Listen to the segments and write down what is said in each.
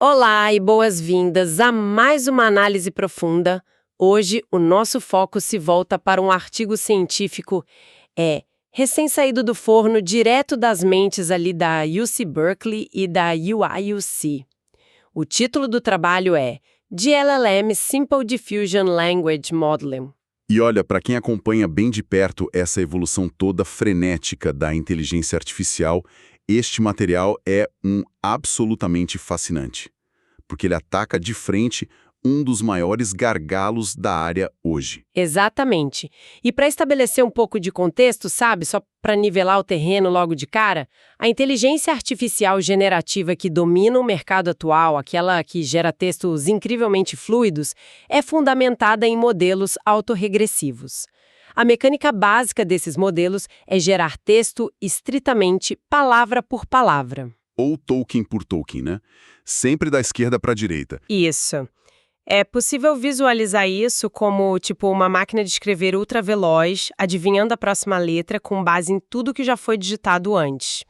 Olá e boas-vindas a mais uma análise profunda. Hoje, o nosso foco se volta para um artigo científico recém-saído do forno, direto das mentes ali da UC Berkeley e da UIUC. O título do trabalho é GLLM Simple Diffusion Language Modeling. E olha, para quem acompanha bem de perto essa evolução toda frenética da inteligência artificial, este material é absolutamente fascinante, porque ele ataca de frente um dos maiores gargalos da área hoje. Exatamente. E para estabelecer um pouco de contexto, sabe, só para nivelar o terreno logo de cara, a inteligência artificial generativa que domina o mercado atual, aquela que gera textos incrivelmente fluidos, é fundamentada em modelos autorregressivos. A mecânica básica desses modelos é gerar texto estritamente palavra por palavra. Ou token por token, né? Sempre da esquerda para a direita. Isso. É possível visualizar isso como, uma máquina de escrever ultraveloz, adivinhando a próxima letra com base em tudo que já foi digitado antes.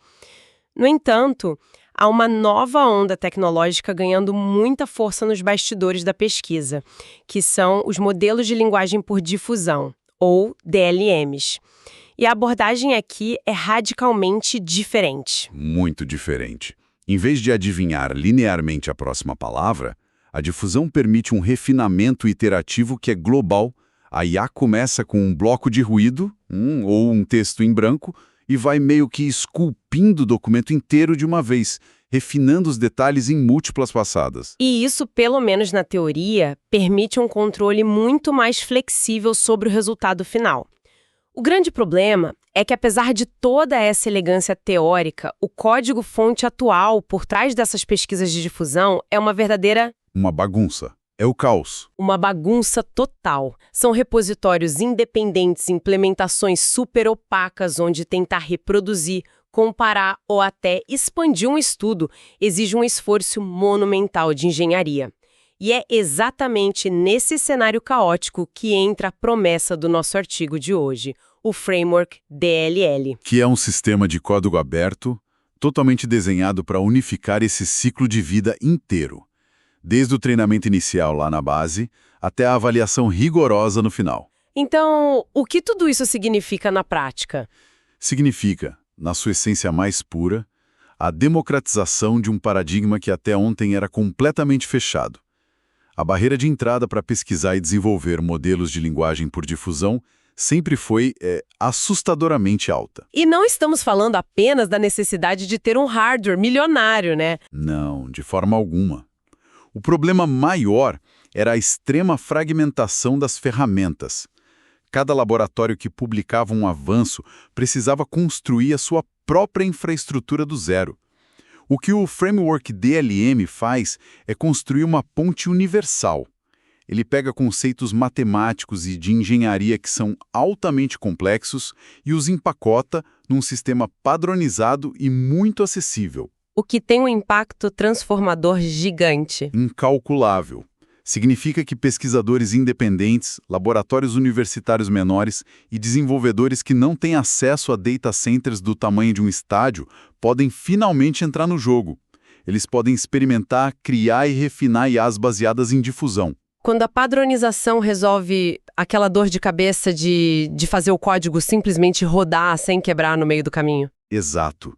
No entanto, há uma nova onda tecnológica ganhando muita força nos bastidores da pesquisa, que são os modelos de linguagem por difusão, ou DLMs. E a abordagem aqui é radicalmente diferente. Muito diferente. Em vez de adivinhar linearmente a próxima palavra, a difusão permite um refinamento iterativo que é global. A IA começa com um bloco de ruído, ou um texto em branco, e vai meio que esculpindo o documento inteiro de uma vez, refinando os detalhes em múltiplas passadas. E isso, pelo menos na teoria, permite um controle muito mais flexível sobre o resultado final. O grande problema é que, apesar de toda essa elegância teórica, o código-fonte atual por trás dessas pesquisas de difusão é uma verdadeira... Uma bagunça. É o caos. Uma bagunça total. São repositórios independentes, implementações super opacas, onde tentar reproduzir, comparar ou até expandir um estudo exige um esforço monumental de engenharia. E é exatamente nesse cenário caótico que entra a promessa do nosso artigo de hoje, o Framework DLL. Que é um sistema de código aberto, totalmente desenhado para unificar esse ciclo de vida inteiro. Desde o treinamento inicial lá na base, até a avaliação rigorosa no final. Então, o que tudo isso significa na prática? Significa, na sua essência mais pura, a democratização de um paradigma que até ontem era completamente fechado. A barreira de entrada para pesquisar e desenvolver modelos de linguagem por difusão sempre foi assustadoramente alta. E não estamos falando apenas da necessidade de ter um hardware milionário, né? Não, de forma alguma. O problema maior era a extrema fragmentação das ferramentas. Cada laboratório que publicava um avanço precisava construir a sua própria infraestrutura do zero. O que o Framework DLM faz é construir uma ponte universal. Ele pega conceitos matemáticos e de engenharia que são altamente complexos e os empacota num sistema padronizado e muito acessível. O que tem um impacto transformador gigante. Incalculável. Significa que pesquisadores independentes, laboratórios universitários menores e desenvolvedores que não têm acesso a data centers do tamanho de um estádio podem finalmente entrar no jogo. Eles podem experimentar, criar e refinar IAs baseadas em difusão. Quando a padronização resolve aquela dor de cabeça de fazer o código simplesmente rodar sem quebrar no meio do caminho. Exato.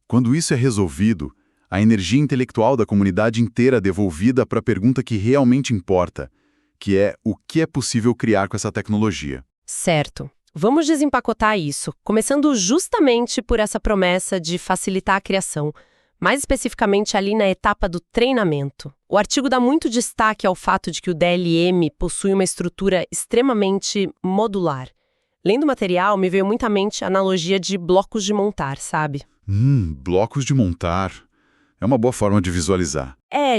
Quando isso é resolvido, a energia intelectual da comunidade inteira é devolvida para a pergunta que realmente importa, que é o que é possível criar com essa tecnologia. Certo. Vamos desempacotar isso, começando justamente por essa promessa de facilitar a criação, mais especificamente ali na etapa do treinamento. O artigo dá muito destaque ao fato de que o DLM possui uma estrutura extremamente modular. Lendo o material, me veio muito à mente a analogia de blocos de montar, sabe? Blocos de montar. É uma boa forma de visualizar. É,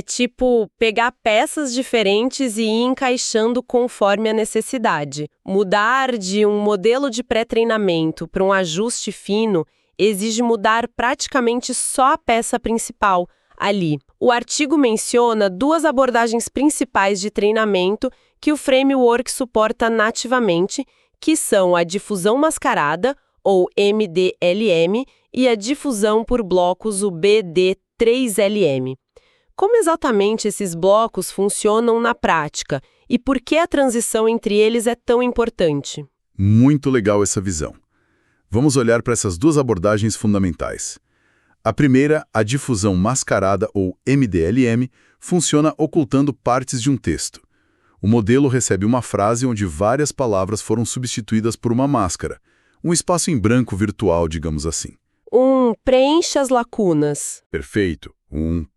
pegar peças diferentes e ir encaixando conforme a necessidade. Mudar de um modelo de pré-treinamento para um ajuste fino exige mudar praticamente só a peça principal, ali. O artigo menciona duas abordagens principais de treinamento que o framework suporta nativamente, que são a difusão mascarada, ou MDLM, e a difusão por blocos, o BD3LM. como exatamente esses blocos funcionam na prática e por que a transição entre eles é tão importante? Muito legal essa visão. Vamos olhar para essas duas abordagens fundamentais. A primeira, a difusão mascarada, ou MDLM, funciona ocultando partes de um texto. O modelo recebe uma frase onde várias palavras foram substituídas por uma máscara, um espaço em branco virtual, digamos assim. Preencha as lacunas. Perfeito.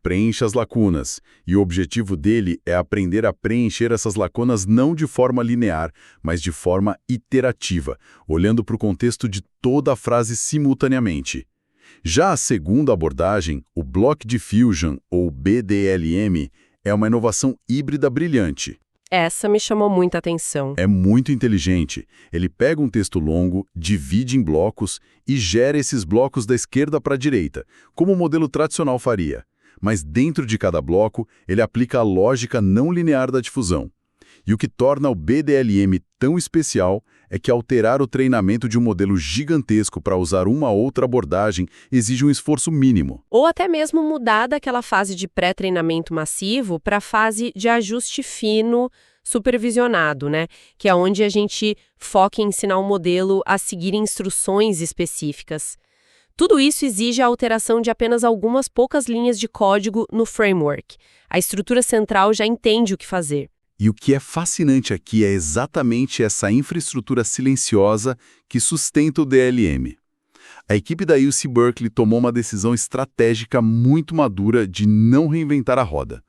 Preencha as lacunas. E o objetivo dele é aprender a preencher essas lacunas não de forma linear, mas de forma iterativa, olhando para o contexto de toda a frase simultaneamente. Já a segunda abordagem, o Block Diffusion, ou BDLM, é uma inovação híbrida brilhante. Essa me chamou muita atenção. É muito inteligente. Ele pega um texto longo, divide em blocos e gera esses blocos da esquerda para a direita, como o modelo tradicional faria. Mas dentro de cada bloco, ele aplica a lógica não linear da difusão. E o que torna o BDLM tão especial é que alterar o treinamento de um modelo gigantesco para usar uma outra abordagem exige um esforço mínimo. Ou até mesmo mudar daquela fase de pré-treinamento massivo para a fase de ajuste fino, supervisionado, né? Que é onde a gente foca em ensinar o modelo a seguir instruções específicas. Tudo isso exige a alteração de apenas algumas poucas linhas de código no framework. A estrutura central já entende o que fazer. E o que é fascinante aqui é exatamente essa infraestrutura silenciosa que sustenta o DLM. A equipe da UC Berkeley tomou uma decisão estratégica muito madura de não reinventar a roda.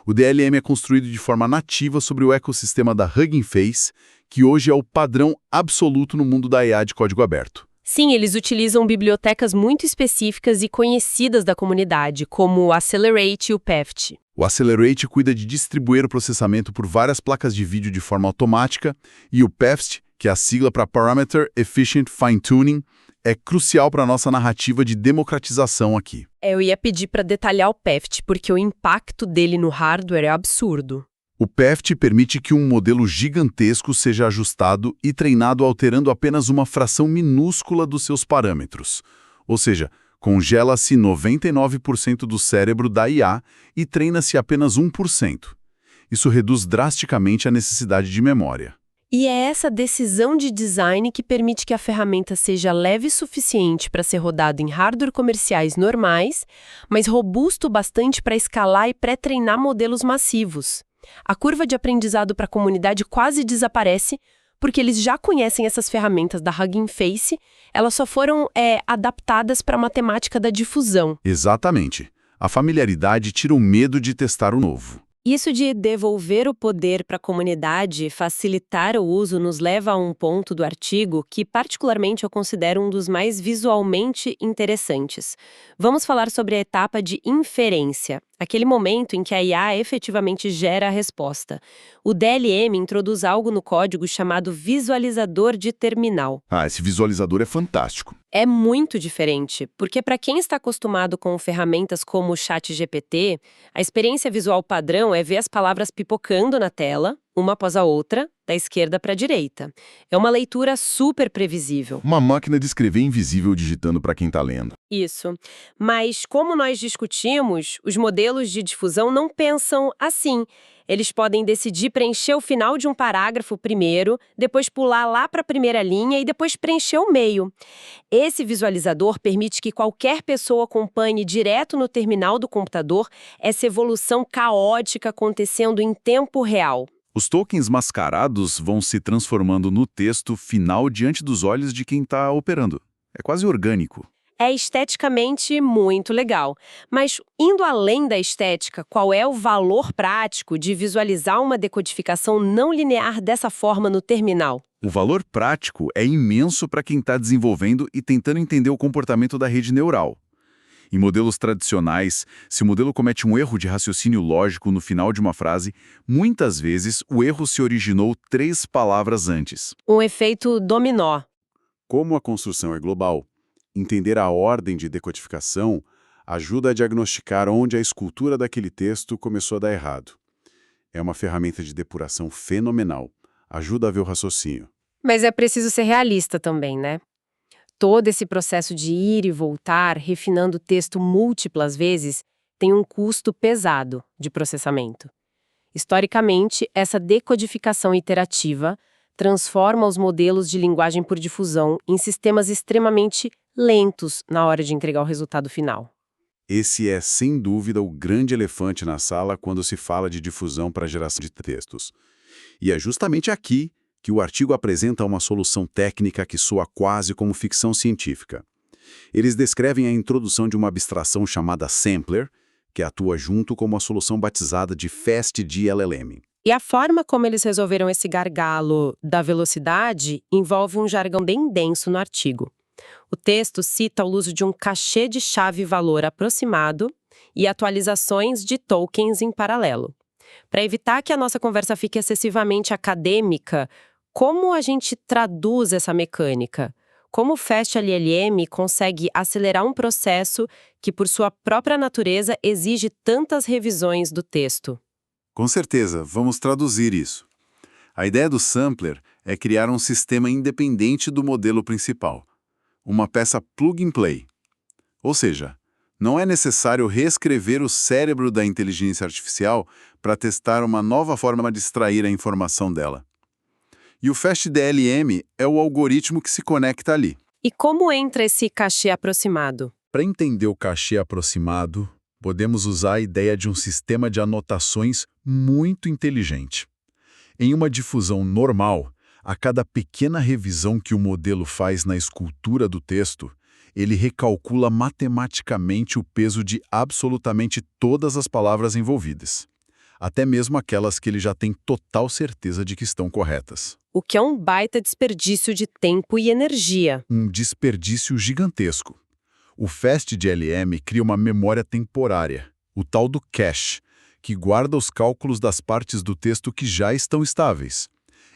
O DLM é construído de forma nativa sobre o ecossistema da Hugging Face, que hoje é o padrão absoluto no mundo da IA de código aberto. Sim, eles utilizam bibliotecas muito específicas e conhecidas da comunidade, como o Accelerate e o PEFT. O Accelerate cuida de distribuir o processamento por várias placas de vídeo de forma automática, e o PEFT, que é a sigla para Parameter Efficient Fine Tuning, é crucial para a nossa narrativa de democratização aqui. Eu ia pedir para detalhar o PEFT, porque o impacto dele no hardware é absurdo. O PEFT permite que um modelo gigantesco seja ajustado e treinado alterando apenas uma fração minúscula dos seus parâmetros. Ou seja, congela-se 99% do cérebro da IA e treina-se apenas 1%. Isso reduz drasticamente a necessidade de memória. E é essa decisão de design que permite que a ferramenta seja leve o suficiente para ser rodada em hardware comerciais normais, mas robusto bastante para escalar e pré-treinar modelos massivos. A curva de aprendizado para a comunidade quase desaparece, porque eles já conhecem essas ferramentas da Hugging Face, elas só foram adaptadas para a matemática da difusão. Exatamente. A familiaridade tira o medo de testar o novo. Isso de devolver o poder para a comunidade, facilitar o uso, nos leva a um ponto do artigo que particularmente eu considero um dos mais visualmente interessantes. Vamos falar sobre a etapa de inferência, aquele momento em que a IA efetivamente gera a resposta. O DLM introduz algo no código chamado visualizador de terminal. Esse visualizador é fantástico. É muito diferente, porque para quem está acostumado com ferramentas como o ChatGPT, a experiência visual padrão é ver as palavras pipocando na tela, uma após a outra, da esquerda para a direita. É uma leitura super previsível. Uma máquina de escrever invisível digitando para quem está lendo. Isso. Mas, como nós discutimos, os modelos de difusão não pensam assim. Eles podem decidir preencher o final de um parágrafo primeiro, depois pular lá para a primeira linha e depois preencher o meio. Esse visualizador permite que qualquer pessoa acompanhe direto no terminal do computador essa evolução caótica acontecendo em tempo real. Os tokens mascarados vão se transformando no texto final diante dos olhos de quem está operando. É quase orgânico. É esteticamente muito legal. Mas, indo além da estética, qual é o valor prático de visualizar uma decodificação não linear dessa forma no terminal? O valor prático é imenso para quem está desenvolvendo e tentando entender o comportamento da rede neural. Em modelos tradicionais, se o modelo comete um erro de raciocínio lógico no final de uma frase, muitas vezes o erro se originou 3 palavras antes. Um efeito dominó. Como a construção é global, entender a ordem de decodificação ajuda a diagnosticar onde a escultura daquele texto começou a dar errado. É uma ferramenta de depuração fenomenal. Ajuda a ver o raciocínio. Mas é preciso ser realista também, né? Todo esse processo de ir e voltar, refinando o texto múltiplas vezes, tem um custo pesado de processamento. Historicamente, essa decodificação iterativa transforma os modelos de linguagem por difusão em sistemas extremamente lentos na hora de entregar o resultado final. Esse é, sem dúvida, o grande elefante na sala quando se fala de difusão para geração de textos. E é justamente aqui que o artigo apresenta uma solução técnica que soa quase como ficção científica. Eles descrevem a introdução de uma abstração chamada Sampler, que atua junto com uma solução batizada de FastDLLM. E a forma como eles resolveram esse gargalo da velocidade envolve um jargão bem denso no artigo. O texto cita o uso de um cachê de chave-valor aproximado e atualizações de tokens em paralelo. Para evitar que a nossa conversa fique excessivamente acadêmica, como a gente traduz essa mecânica? Como o FastLLM consegue acelerar um processo que, por sua própria natureza, exige tantas revisões do texto? Com certeza, vamos traduzir isso. A ideia do sampler é criar um sistema independente do modelo principal, uma peça plug-and-play. Ou seja, não é necessário reescrever o cérebro da inteligência artificial para testar uma nova forma de extrair a informação dela. E o FastDLM é o algoritmo que se conecta ali. E como entra esse cachê aproximado? Para entender o cachê aproximado, podemos usar a ideia de um sistema de anotações muito inteligente. Em uma difusão normal, a cada pequena revisão que o modelo faz na escultura do texto, ele recalcula matematicamente o peso de absolutamente todas as palavras envolvidas, até mesmo aquelas que ele já tem total certeza de que estão corretas. O que é um baita desperdício de tempo e energia. Um desperdício gigantesco. O FastDLM cria uma memória temporária, o tal do cache, que guarda os cálculos das partes do texto que já estão estáveis.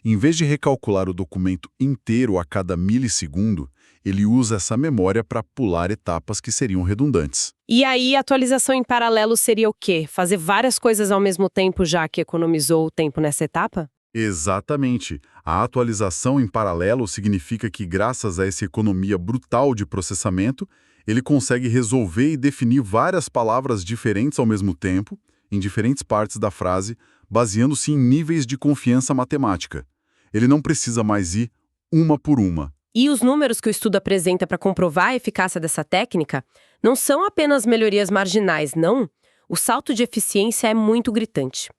Em vez de recalcular o documento inteiro a cada milissegundo, ele usa essa memória para pular etapas que seriam redundantes. E aí, a atualização em paralelo seria o quê? Fazer várias coisas ao mesmo tempo, já que economizou o tempo nessa etapa? Exatamente. A atualização em paralelo significa que, graças a essa economia brutal de processamento, ele consegue resolver e definir várias palavras diferentes ao mesmo tempo, em diferentes partes da frase, baseando-se em níveis de confiança matemática. Ele não precisa mais ir uma por uma. E os números que o estudo apresenta para comprovar a eficácia dessa técnica não são apenas melhorias marginais, não. O salto de eficiência é muito gritante.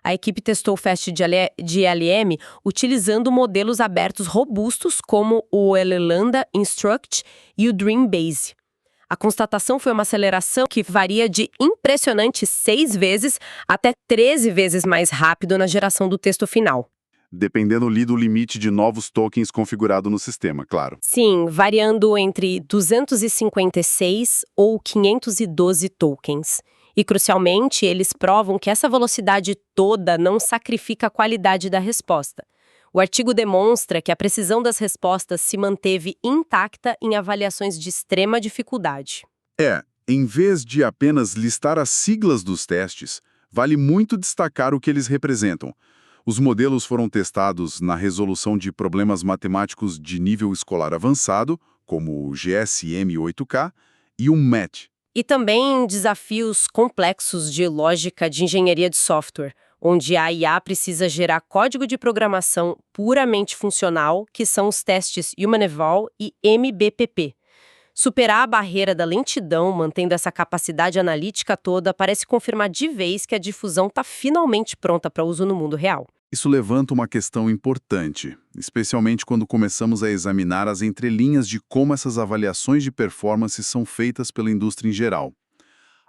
A equipe testou o FastDLM utilizando modelos abertos robustos como o Ellanda Instruct e o Dreambase. A constatação foi uma aceleração que varia de impressionante 6 vezes até 13 vezes mais rápido na geração do texto final. Dependendo do limite de novos tokens configurado no sistema, claro. Sim, variando entre 256 ou 512 tokens. E, crucialmente, eles provam que essa velocidade toda não sacrifica a qualidade da resposta. O artigo demonstra que a precisão das respostas se manteve intacta em avaliações de extrema dificuldade. Em vez de apenas listar as siglas dos testes, vale muito destacar o que eles representam. Os modelos foram testados na resolução de problemas matemáticos de nível escolar avançado, como o GSM-8K, e o MAT. E também desafios complexos de lógica de engenharia de software, onde a IA precisa gerar código de programação puramente funcional, que são os testes Human-Eval e MBPP. Superar a barreira da lentidão, mantendo essa capacidade analítica toda, parece confirmar de vez que a difusão está finalmente pronta para uso no mundo real. Isso levanta uma questão importante, especialmente quando começamos a examinar as entrelinhas de como essas avaliações de performance são feitas pela indústria em geral.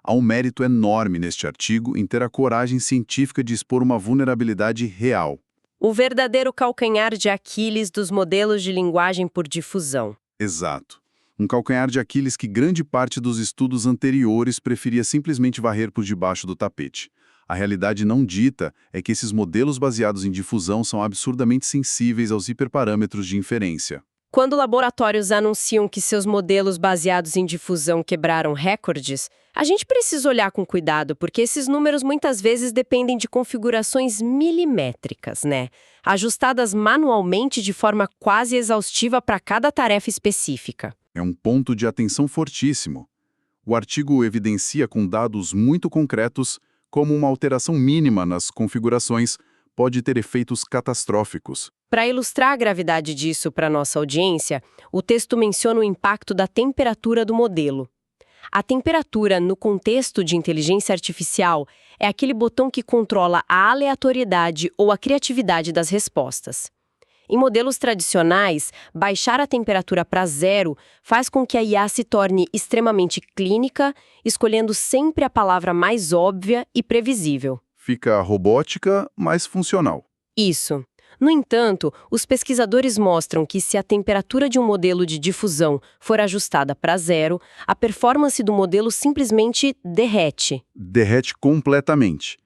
Há um mérito enorme neste artigo em ter a coragem científica de expor uma vulnerabilidade real. O verdadeiro calcanhar de Aquiles dos modelos de linguagem por difusão. Exato. Um calcanhar de Aquiles que grande parte dos estudos anteriores preferia simplesmente varrer por debaixo do tapete. A realidade não dita é que esses modelos baseados em difusão são absurdamente sensíveis aos hiperparâmetros de inferência. Quando laboratórios anunciam que seus modelos baseados em difusão quebraram recordes, a gente precisa olhar com cuidado, porque esses números muitas vezes dependem de configurações milimétricas, né? Ajustadas manualmente de forma quase exaustiva para cada tarefa específica. É um ponto de atenção fortíssimo. O artigo evidencia com dados muito concretos como uma alteração mínima nas configurações pode ter efeitos catastróficos. Para ilustrar a gravidade disso para nossa audiência, o texto menciona o impacto da temperatura do modelo. A temperatura, no contexto de inteligência artificial, é aquele botão que controla a aleatoriedade ou a criatividade das respostas. Em modelos tradicionais, baixar a temperatura para 0 faz com que a IA se torne extremamente clínica, escolhendo sempre a palavra mais óbvia e previsível. Fica robótica, mas funcional. Isso. No entanto, os pesquisadores mostram que se a temperatura de um modelo de difusão for ajustada para 0, a performance do modelo simplesmente derrete. Derrete completamente.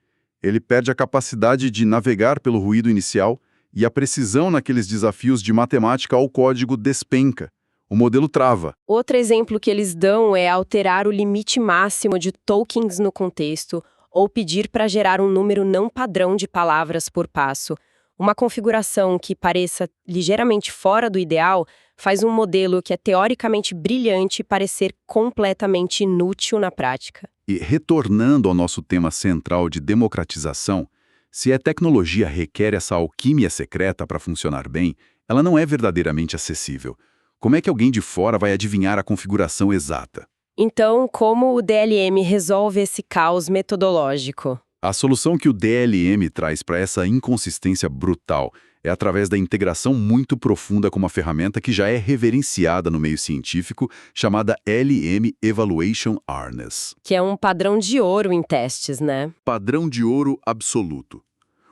Ele perde a capacidade de navegar pelo ruído inicial e a precisão naqueles desafios de matemática ao código despenca. O modelo trava. Outro exemplo que eles dão é alterar o limite máximo de tokens no contexto ou pedir para gerar um número não padrão de palavras por passo. Uma configuração que pareça ligeiramente fora do ideal faz um modelo que é teoricamente brilhante parecer completamente inútil na prática. E retornando ao nosso tema central de democratização, se a tecnologia requer essa alquimia secreta para funcionar bem, ela não é verdadeiramente acessível. Como é que alguém de fora vai adivinhar a configuração exata? Então, como o DLM resolve esse caos metodológico? A solução que o DLM traz para essa inconsistência brutal é através da integração muito profunda com uma ferramenta que já é reverenciada no meio científico, chamada LM Evaluation Harness. Que é um padrão de ouro em testes, né? Padrão de ouro absoluto.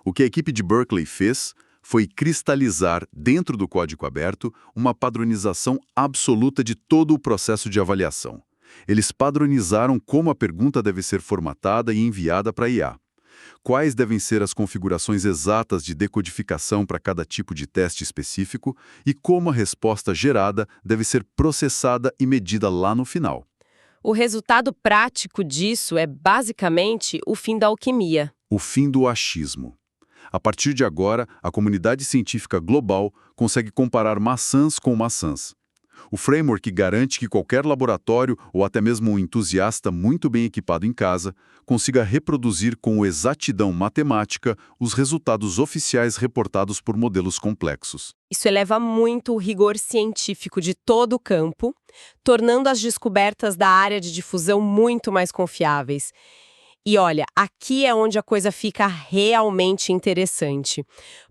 O que a equipe de Berkeley fez foi cristalizar, dentro do código aberto, uma padronização absoluta de todo o processo de avaliação. Eles padronizaram como a pergunta deve ser formatada e enviada para a IA. Quais devem ser as configurações exatas de decodificação para cada tipo de teste específico e como a resposta gerada deve ser processada e medida lá no final. O resultado prático disso é basicamente o fim da alquimia. O fim do achismo. A partir de agora, a comunidade científica global consegue comparar maçãs com maçãs. O framework garante que qualquer laboratório ou até mesmo um entusiasta muito bem equipado em casa consiga reproduzir com exatidão matemática os resultados oficiais reportados por modelos complexos. Isso eleva muito o rigor científico de todo o campo, tornando as descobertas da área de difusão muito mais confiáveis. E olha, aqui é onde a coisa fica realmente interessante,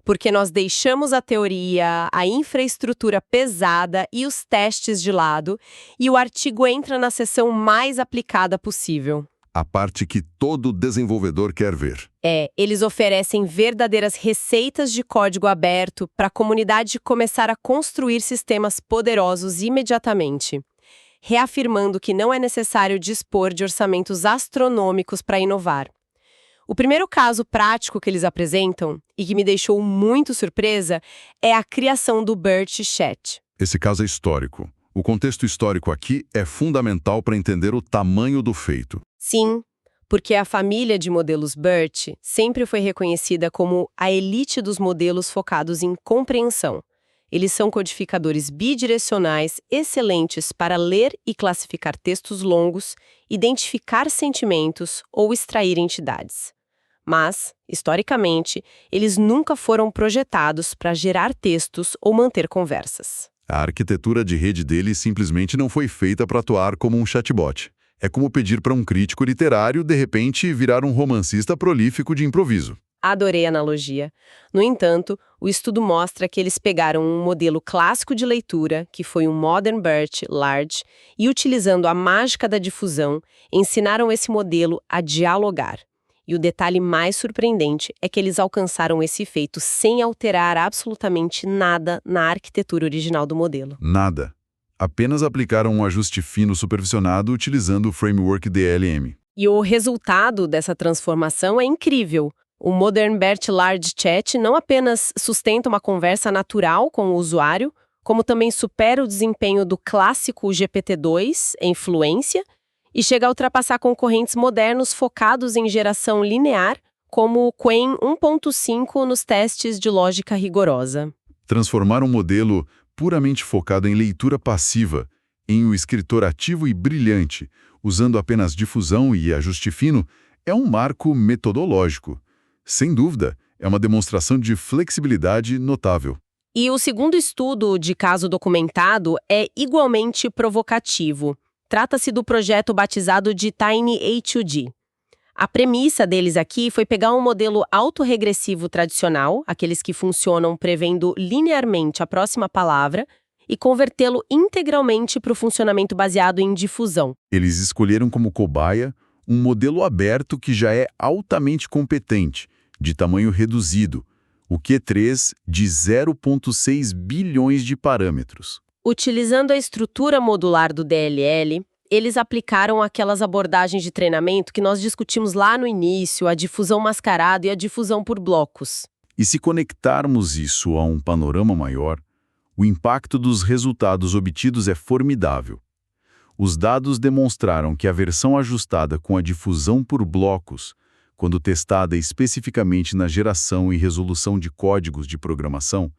porque nós deixamos a teoria, a infraestrutura pesada e os testes de lado, e o artigo entra na seção mais aplicada possível. A parte que todo desenvolvedor quer ver. Eles oferecem verdadeiras receitas de código aberto para a comunidade começar a construir sistemas poderosos imediatamente, reafirmando que não é necessário dispor de orçamentos astronômicos para inovar. O primeiro caso prático que eles apresentam, e que me deixou muito surpresa, é a criação do BERT Chat. Esse caso é histórico. O contexto histórico aqui é fundamental para entender o tamanho do feito. Sim, porque a família de modelos BERT sempre foi reconhecida como a elite dos modelos focados em compreensão. Eles são codificadores bidirecionais excelentes para ler e classificar textos longos, identificar sentimentos ou extrair entidades. Mas, historicamente, eles nunca foram projetados para gerar textos ou manter conversas. A arquitetura de rede deles simplesmente não foi feita para atuar como um chatbot. É como pedir para um crítico literário, de repente, virar um romancista prolífico de improviso. Adorei a analogia. No entanto, o estudo mostra que eles pegaram um modelo clássico de leitura, que foi um Modern BERT Large, e utilizando a mágica da difusão, ensinaram esse modelo a dialogar. E o detalhe mais surpreendente é que eles alcançaram esse efeito sem alterar absolutamente nada na arquitetura original do modelo. Nada. Apenas aplicaram um ajuste fino supervisionado utilizando o framework DLM. E o resultado dessa transformação é incrível. O Modern BERT Large Chat não apenas sustenta uma conversa natural com o usuário, como também supera o desempenho do clássico GPT-2 em fluência e chega a ultrapassar concorrentes modernos focados em geração linear, como o Qwen 1.5 nos testes de lógica rigorosa. Transformar um modelo puramente focado em leitura passiva em um escritor ativo e brilhante, usando apenas difusão e ajuste fino, é um marco metodológico. Sem dúvida, é uma demonstração de flexibilidade notável. E o segundo estudo de caso documentado é igualmente provocativo. Trata-se do projeto batizado de Tiny A2D. A premissa deles aqui foi pegar um modelo autorregressivo tradicional, aqueles que funcionam prevendo linearmente a próxima palavra, e convertê-lo integralmente para o funcionamento baseado em difusão. Eles escolheram como cobaia um modelo aberto que já é altamente competente, de tamanho reduzido, o Q3 de 0,6 bilhões de parâmetros. Utilizando a estrutura modular do DLL, eles aplicaram aquelas abordagens de treinamento que nós discutimos lá no início, a difusão mascarada e a difusão por blocos. E se conectarmos isso a um panorama maior, o impacto dos resultados obtidos é formidável. Os dados demonstraram que a versão ajustada com a difusão por blocos, quando testada especificamente na geração e resolução de códigos de programação,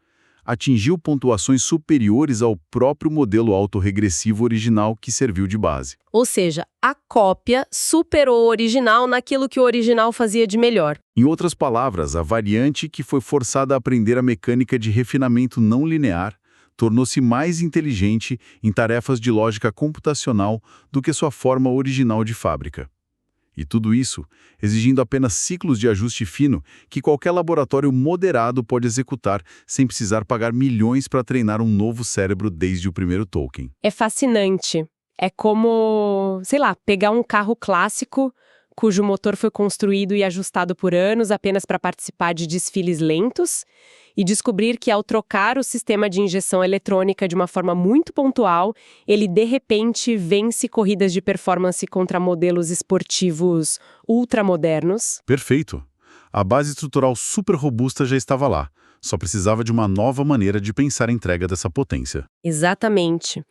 atingiu pontuações superiores ao próprio modelo autorregressivo original que serviu de base. Ou seja, a cópia superou o original naquilo que o original fazia de melhor. Em outras palavras, a variante que foi forçada a aprender a mecânica de refinamento não linear tornou-se mais inteligente em tarefas de lógica computacional do que sua forma original de fábrica. E tudo isso exigindo apenas ciclos de ajuste fino que qualquer laboratório moderado pode executar sem precisar pagar milhões para treinar um novo cérebro desde o primeiro token. É fascinante. É como, sei lá, pegar um carro clássico cujo motor foi construído e ajustado por anos apenas para participar de desfiles lentos e descobrir que ao trocar o sistema de injeção eletrônica de uma forma muito pontual, ele de repente vence corridas de performance contra modelos esportivos ultramodernos. Perfeito. A base estrutural super robusta já estava lá. Só precisava de uma nova maneira de pensar a entrega dessa potência. Exatamente.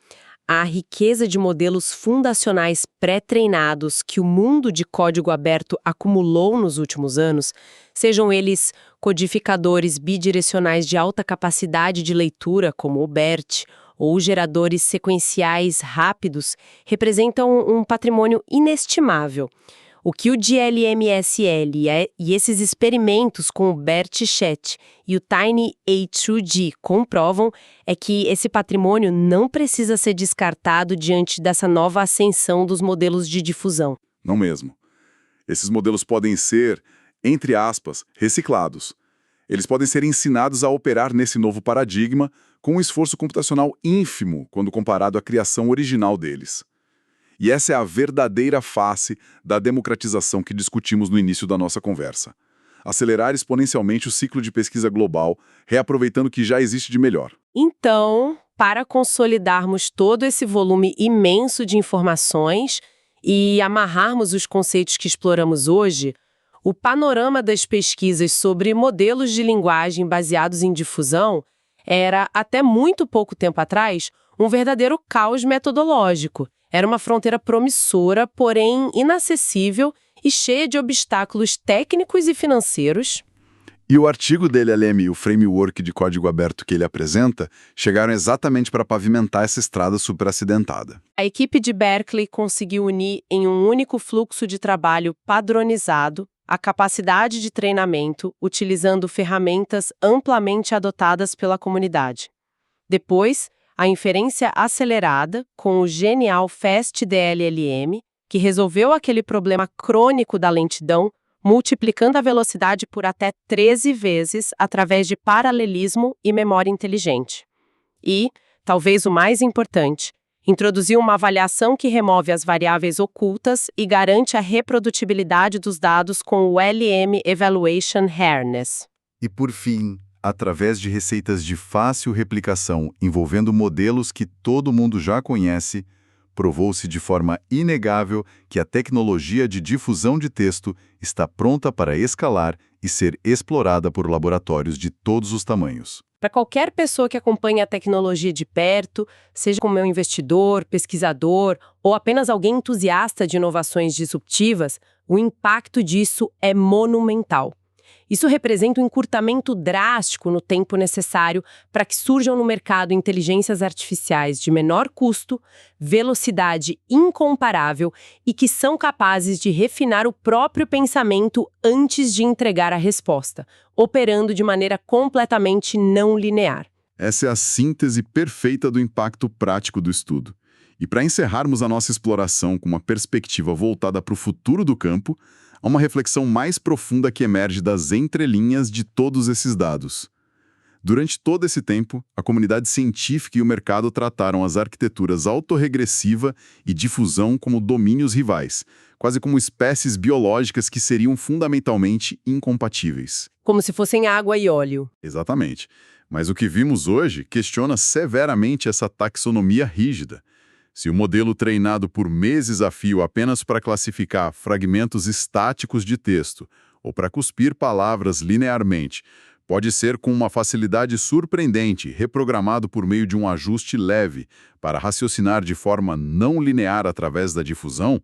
A riqueza de modelos fundacionais pré-treinados que o mundo de código aberto acumulou nos últimos anos, sejam eles codificadores bidirecionais de alta capacidade de leitura, como o BERT, ou geradores sequenciais rápidos, representam um patrimônio inestimável. O que o DLMSL e esses experimentos com o BERT-Chat e o Tiny A2D comprovam é que esse patrimônio não precisa ser descartado diante dessa nova ascensão dos modelos de difusão. Não mesmo. Esses modelos podem ser, entre aspas, reciclados. Eles podem ser ensinados a operar nesse novo paradigma com um esforço computacional ínfimo quando comparado à criação original deles. E essa é a verdadeira face da democratização que discutimos no início da nossa conversa. Acelerar exponencialmente o ciclo de pesquisa global, reaproveitando o que já existe de melhor. Então, para consolidarmos todo esse volume imenso de informações e amarrarmos os conceitos que exploramos hoje, o panorama das pesquisas sobre modelos de linguagem baseados em difusão era, até muito pouco tempo atrás, um verdadeiro caos metodológico. Era uma fronteira promissora, porém inacessível e cheia de obstáculos técnicos e financeiros. E o artigo dele, LM, e o framework de código aberto que ele apresenta, chegaram exatamente para pavimentar essa estrada super acidentada. A equipe de Berkeley conseguiu unir em um único fluxo de trabalho padronizado a capacidade de treinamento, utilizando ferramentas amplamente adotadas pela comunidade. Depois, a inferência acelerada com o genial FastDLLM, que resolveu aquele problema crônico da lentidão, multiplicando a velocidade por até 13 vezes através de paralelismo e memória inteligente. E, talvez o mais importante, introduziu uma avaliação que remove as variáveis ocultas e garante a reprodutibilidade dos dados com o LM Evaluation Harness. E por fim, através de receitas de fácil replicação envolvendo modelos que todo mundo já conhece, provou-se de forma inegável que a tecnologia de difusão de texto está pronta para escalar e ser explorada por laboratórios de todos os tamanhos. Para qualquer pessoa que acompanha a tecnologia de perto, seja como um investidor, pesquisador ou apenas alguém entusiasta de inovações disruptivas, o impacto disso é monumental. Isso representa um encurtamento drástico no tempo necessário para que surjam no mercado inteligências artificiais de menor custo, velocidade incomparável e que são capazes de refinar o próprio pensamento antes de entregar a resposta, operando de maneira completamente não linear. Essa é a síntese perfeita do impacto prático do estudo. E para encerrarmos a nossa exploração com uma perspectiva voltada para o futuro do campo, há uma reflexão mais profunda que emerge das entrelinhas de todos esses dados. Durante todo esse tempo, a comunidade científica e o mercado trataram as arquiteturas autorregressiva e difusão como domínios rivais, quase como espécies biológicas que seriam fundamentalmente incompatíveis. Como se fossem água e óleo. Exatamente. Mas o que vimos hoje questiona severamente essa taxonomia rígida. Se o modelo treinado por meses a fio apenas para classificar fragmentos estáticos de texto ou para cuspir palavras linearmente, pode ser com uma facilidade surpreendente reprogramado por meio de um ajuste leve para raciocinar de forma não linear através da difusão,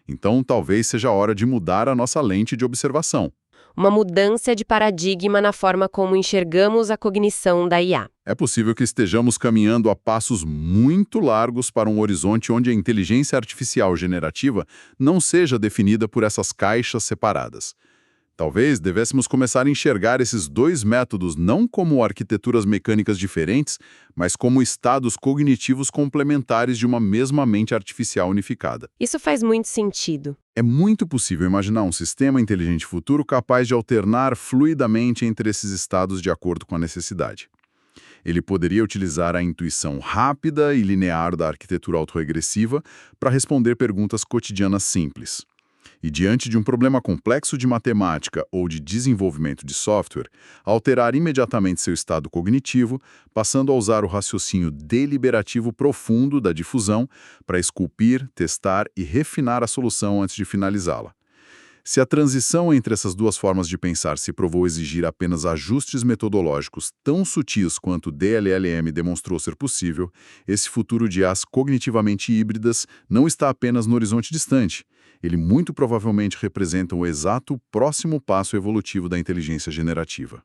então talvez seja a hora de mudar a nossa lente de observação. Uma mudança de paradigma na forma como enxergamos a cognição da IA. É possível que estejamos caminhando a passos muito largos para um horizonte onde a inteligência artificial generativa não seja definida por essas caixas separadas. Talvez devêssemos começar a enxergar esses dois métodos não como arquiteturas mecânicas diferentes, mas como estados cognitivos complementares de uma mesma mente artificial unificada. Isso faz muito sentido. É muito possível imaginar um sistema inteligente futuro capaz de alternar fluidamente entre esses estados de acordo com a necessidade. Ele poderia utilizar a intuição rápida e linear da arquitetura autorregressiva para responder perguntas cotidianas simples. E diante de um problema complexo de matemática ou de desenvolvimento de software, alterar imediatamente seu estado cognitivo, passando a usar o raciocínio deliberativo profundo da difusão para esculpir, testar e refinar a solução antes de finalizá-la. Se a transição entre essas duas formas de pensar se provou exigir apenas ajustes metodológicos tão sutis quanto o DLLM demonstrou ser possível, esse futuro de IAs cognitivamente híbridas não está apenas no horizonte distante. Ele muito provavelmente representa o exato próximo passo evolutivo da inteligência generativa.